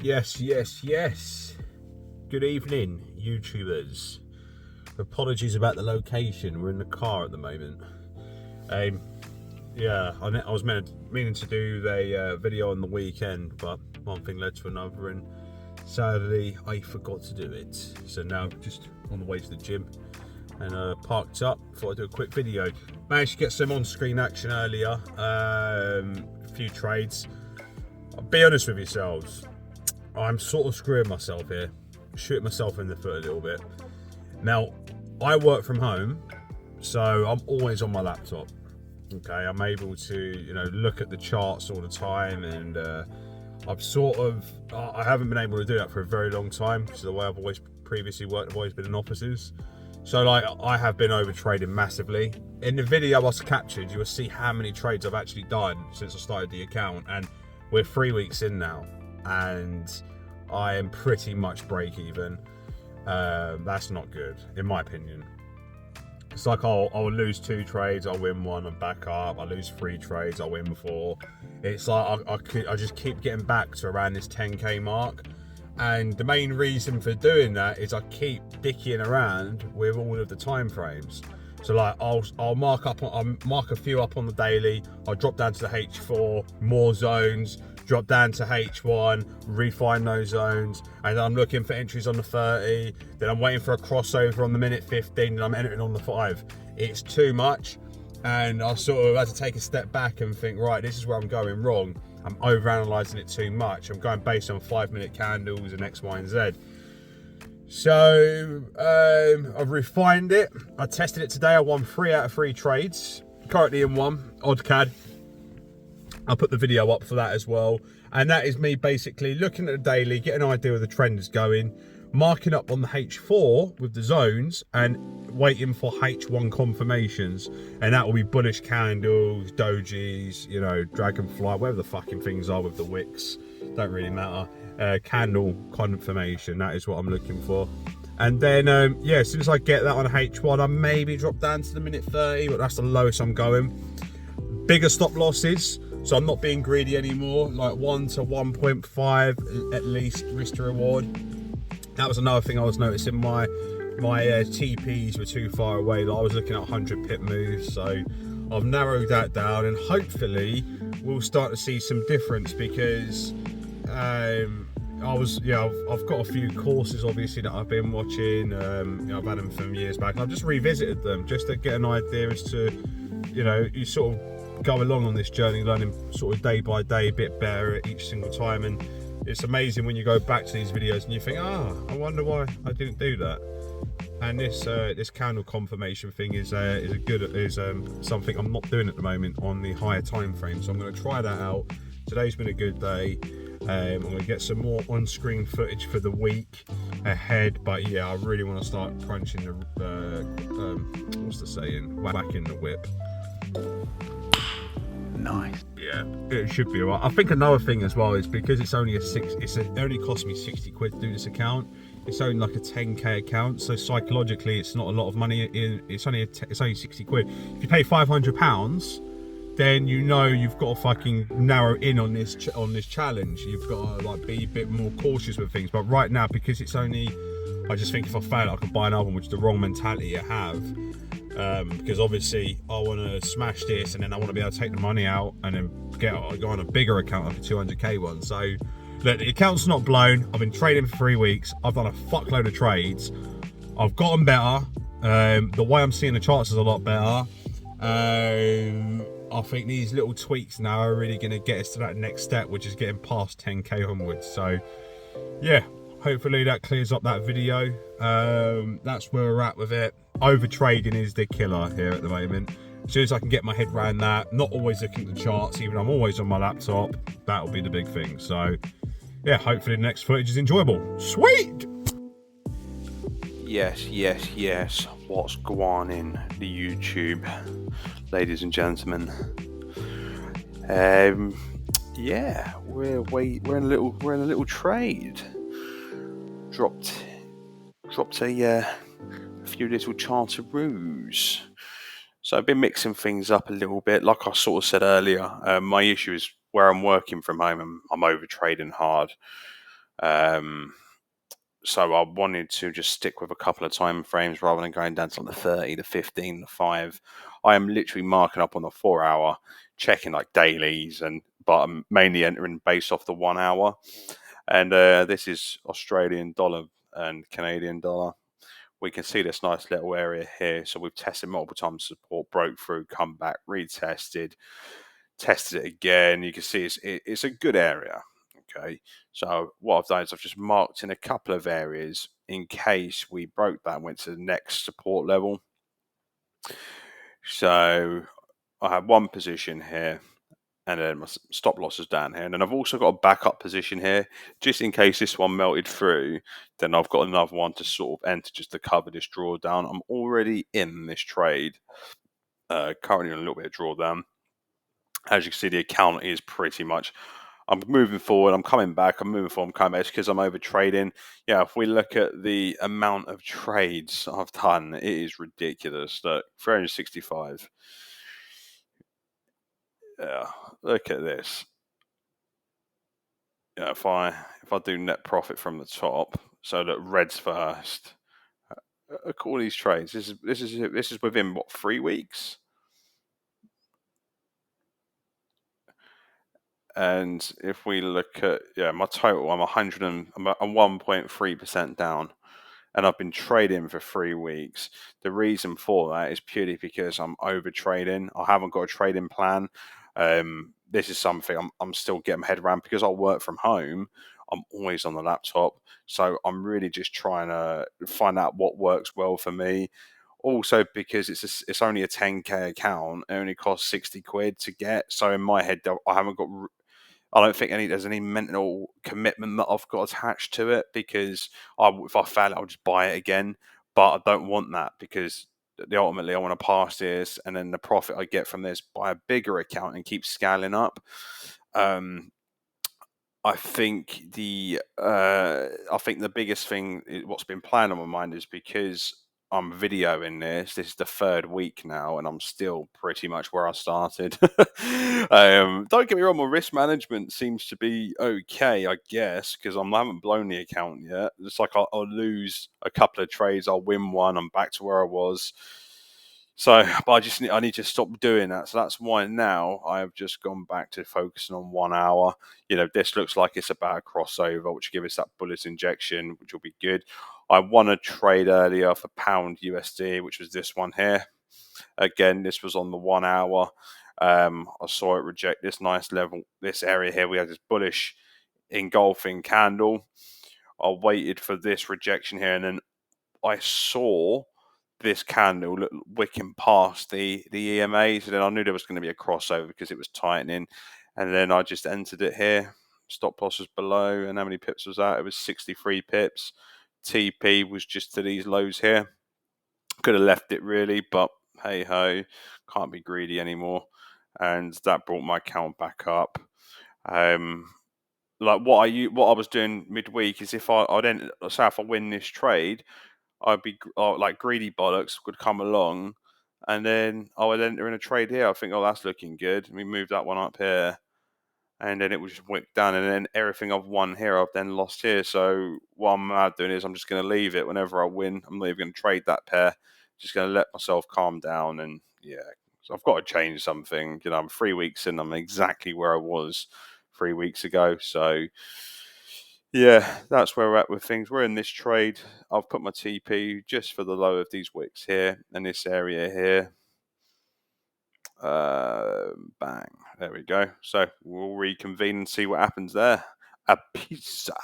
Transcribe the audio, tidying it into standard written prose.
Yes, yes, yes. Good evening, YouTubers. Apologies about the location. We're in the car at the moment. Um, I was meaning to do a video on the weekend, but one thing led to another, and sadly I forgot to do it. So now just on the way to the gym and parked up. Thought I'd do a quick video. Managed to get some on-screen action earlier. A few trades. I'll be honest with yourselves. I'm sort of screwing myself here, shooting myself in the foot a little bit. Now, I work from home, so I'm always on my laptop. Okay, I'm able to, look at the charts all the time, and I haven't been able to do that for a very long time because the way I've always previously worked, I've always been in offices. So, I have been over trading massively. In the video I was captured, you will see how many trades I've actually done since I started the account, and we're 3 weeks in now, and I am pretty much break even. That's not good, in my opinion. It's like I'll lose 2 trades, I'll win 1 and back up. I lose 3 trades, I'll win 4. It's like I just keep getting back to around this 10k mark. And the main reason for doing that is I keep dicking around with all of the time frames. So like I'll mark a few up on the daily. I'll drop down to the H4, more zones, drop down to H1, refine those zones, and then I'm looking for entries on the 30. Then I'm waiting for a crossover on the minute 15, and I'm entering on the 5. It's too much, and I sort of had to take a step back and think, right, this is where I'm going wrong. I'm overanalyzing it too much. I'm going based on 5-minute candles and X, Y, and Z. So I've refined it. I tested it today. I won 3 out of 3 trades. Currently in one, OddCAD. I'll put the video up for that as well. And that is me basically looking at the daily, getting an idea where the trend is going, marking up on the H4 with the zones, and waiting for H1 confirmations. And that will be bullish candles, dojis, dragonfly, whatever the fucking things are with the wicks. Don't really matter. Candle confirmation, that is what I'm looking for. And then, as soon as I get that on H1, I maybe drop down to the minute 30, but that's the lowest I'm going. Bigger stop losses. So I'm not being greedy anymore, like 1 to 1.5 at least risk to reward. That was another thing I was noticing. My TPs were too far away. Like I was looking at 100 pip moves, so I've narrowed that down, and hopefully we'll start to see some difference because I've got a few courses obviously that I've been watching. I've had them from years back, and I've just revisited them just to get an idea as to, you sort of go along on this journey, learning sort of day by day, a bit better each single time. And it's amazing when you go back to these videos and you think, I wonder why I didn't do that. And this candle confirmation thing is something I'm not doing at the moment on the higher time frame. So I'm going to try that out. Today's been a good day. I'm going to get some more on-screen footage for the week ahead. But yeah, I really want to start crunching what's the saying? Whacking the whip. Nice. Yeah, it should be alright. I think another thing as well is because it's only it only cost me 60 quid to do this account. It's only like a 10k account, so psychologically it's not a lot of money. It's only 60 quid. If you pay £500, then you've got to fucking narrow in on this challenge. You've got to be a bit more cautious with things. But right now, because it's only, I just think if I fail, I can buy another one, which is the wrong mentality I have. Because obviously I want to smash this, and then I want to be able to take the money out and then go on a bigger account, like a 200k one. So look, the account's not blown. I've been trading for 3 weeks. I've done a fuckload of trades. I've gotten better. The way I'm seeing the charts is a lot better. I think these little tweaks now are really going to get us to that next step, which is getting past 10k onwards. So yeah, hopefully that clears up that video. That's where we're at with it. Over trading is the killer here at the moment. As soon as I can get my head around that, not always looking at the charts, even though I'm always on my laptop, that'll be the big thing. So yeah, hopefully the next footage is enjoyable. Sweet! Yes. What's going on in the YouTube, ladies and gentlemen? Yeah, we're in a little trade. Dropped a few little charteroos. So I've been mixing things up a little bit. Like I sort of said earlier, my issue is where I'm working from home, I'm over trading hard. So I wanted to just stick with a couple of time frames rather than going down to like the 30, the 15, the 5. I am literally marking up on the 4 hour, checking like dailies, but I'm mainly entering based off the 1 hour. And this is Australian dollar and Canadian dollar. We can see this nice little area here. So we've tested multiple times, support broke through, come back, retested, tested it again. You can see it's a good area. Okay, so what I've done is I've just marked in a couple of areas in case we broke that and went to the next support level. So I have one position here, and then my stop loss is down here, and then I've also got a backup position here just in case this one melted through. Then I've got another one to sort of enter just to cover this drawdown. I'm already in this trade, currently on a little bit of drawdown. As you can see, the account is pretty much. I'm moving forward. I'm coming back. I'm moving forward. I'm coming back because I'm over trading. Yeah, if we look at the amount of trades I've done, it is ridiculous. Look, 365. Yeah, look at this. Yeah, if I do net profit from the top, so that red's first. Look at all these trades. This is within what, 3 weeks? And if we look at my total, I'm 1.3% down, and I've been trading for 3 weeks. The reason for that is purely because I'm over trading. I haven't got a trading plan. This is something I'm still getting my head around because I work from home. I'm always on the laptop, so I'm really just trying to find out what works well for me. Also, because it's only a 10K account, it only costs 60 quid to get. So in my head, I don't think there's any mental commitment that I've got attached to it because if I fail, I'll just buy it again. But I don't want that because ultimately I want to pass this, and then the profit I get from this, buy a bigger account and keep scaling up. I think the biggest thing, what's been playing on my mind, is because I'm videoing this. This is the 3rd week now, and I'm still pretty much where I started. Don't get me wrong, my risk management seems to be okay, I guess, because I haven't blown the account yet. It's like I'll lose a couple of trades, I'll win one, I'm back to where I was. So, but I need to stop doing that. So that's why now I have just gone back to focusing on 1 hour. This looks like it's about a crossover, which will give us that bullet injection, which will be good. I won a trade earlier for pound USD, which was this one here. Again, this was on the 1 hour. I saw it reject this nice level, this area here. We had this bullish engulfing candle. I waited for this rejection here, and then I saw this candle wicking past the EMAs, and then I knew there was going to be a crossover because it was tightening, and then I just entered it here. Stop loss was below, and how many pips was that? It was 63 pips. TP was just to these lows here. Could have left it really, but hey ho, can't be greedy anymore, and that brought my account back up. Like what I was doing midweek is if I'd say if I win this trade, I'd be like greedy bollocks would come along, and then I would enter in a trade here. I think, oh, that's looking good. And we move that one up here, and then it would just wick down, and then everything I've won here, I've then lost here. So what I'm now doing is I'm just going to leave it. Whenever I win, I'm not even going to trade that pair. Just going to let myself calm down, and so I've got to change something. I'm 3 weeks in. I'm exactly where I was 3 weeks ago. So yeah, that's where we're at with things. We're in this trade. I've put my TP just for the low of these wicks here and this area here. Bang. There we go. So we'll reconvene and see what happens there. A pizza.